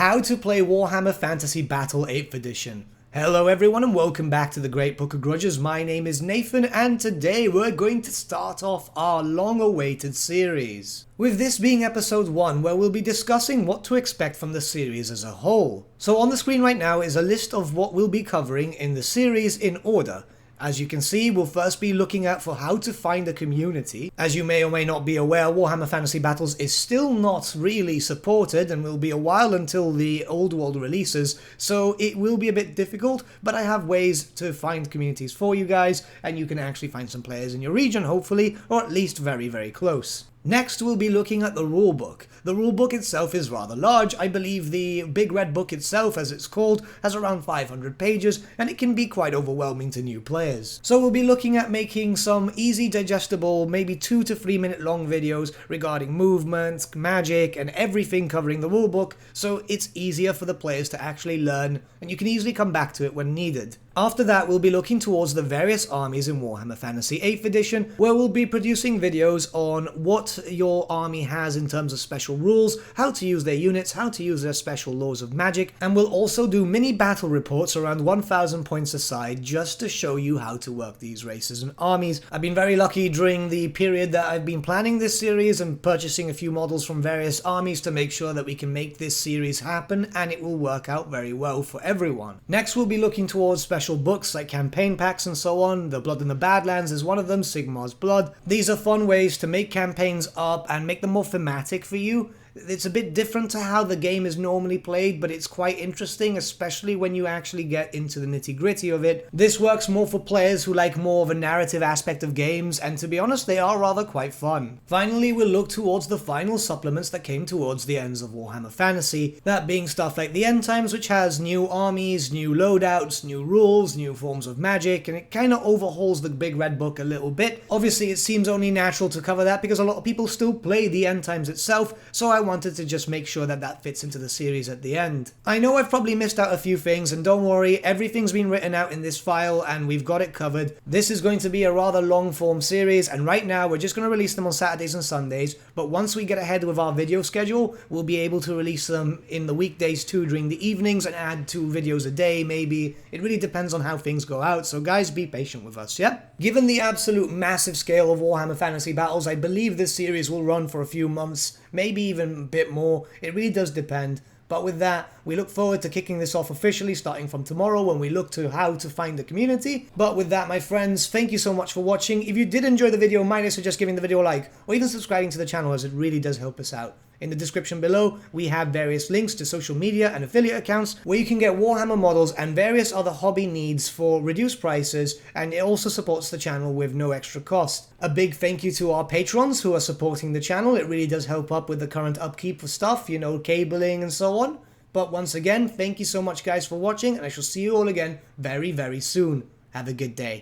How to play Warhammer Fantasy Battle 8th Edition. Hello everyone and welcome back to the Great Book of Grudges. My name is Nathan and today we're going to start off our long-awaited series. With this being episode 1, where we'll be discussing what to expect from the series as a whole. So on the screen right now is a list of what we'll be covering in the series in order. As you can see, we'll first be looking at for how to find a community. As you may or may not be aware, Warhammer Fantasy Battles is still not really supported and will be a while until the old world releases, so it will be a bit difficult, but I have ways to find communities for you guys, and you can actually find some players in your region, hopefully, or at least very, very close. Next, we'll be looking at the rulebook. The rulebook itself is rather large. I believe the Big Red Book itself, as it's called, has around 500 pages, and it can be quite overwhelming to new players. So we'll be looking at making some easy, digestible, maybe 2 to 3 minute long videos regarding movement, magic, and everything covering the rulebook, so it's easier for the players to actually learn, and you can easily come back to it when needed. After that, we'll be looking towards the various armies in Warhammer Fantasy 8th Edition, where we'll be producing videos on what your army has in terms of special rules, how to use their units, how to use their special laws of magic, and we'll also do mini battle reports around 1000 points aside just to show you how to work these races and armies. I've been very lucky during the period that I've been planning this series and purchasing a few models from various armies to make sure that we can make this series happen, and it will work out very well for everyone. Next, we'll be looking towards special books like campaign packs and so on. The Blood in the Badlands is one of them, Sigmar's Blood. These are fun ways to make campaigns up and make them more thematic for you. It's a bit different to how the game is normally played, but it's quite interesting, especially when you actually get into the nitty-gritty of it. This works more for players who like more of a narrative aspect of games, and to be honest, they are rather quite fun. Finally, we'll look towards the final supplements that came towards the ends of Warhammer Fantasy, that being stuff like the End Times, which has new armies, new loadouts, new rules, new forms of magic, and it kind of overhauls the Big Red Book a little bit. Obviously, it seems only natural to cover that because a lot of people still play the End Times itself, so I wanted to just make sure that that fits into the series at the end. I know I've probably missed out a few things, and don't worry, everything's been written out in this file and we've got it covered. This is going to be a rather long form series, and right now we're just going to release them on Saturdays and Sundays, but once we get ahead with our video schedule, we'll be able to release them in the weekdays too during the evenings and add 2 videos a day maybe. It really depends on how things go out, so guys, be patient with us, yeah? Given the absolute massive scale of Warhammer Fantasy Battles, I believe this series will run for a few months, maybe even a bit more. It really does depend. But with that, we look forward to kicking this off officially starting from tomorrow when we look to how to find the community. But with that, my friends, thank you so much for watching. If you did enjoy the video, might I suggest giving the video a like or even subscribing to the channel, as it really does help us out. In the description below, we have various links to social media and affiliate accounts where you can get Warhammer models and various other hobby needs for reduced prices, and it also supports the channel with no extra cost. A big thank you to our patrons who are supporting the channel. It really does help up with the current upkeep for stuff, you know, cabling and so on. But once again, thank you so much guys for watching, and I shall see you all again very, very soon. Have a good day.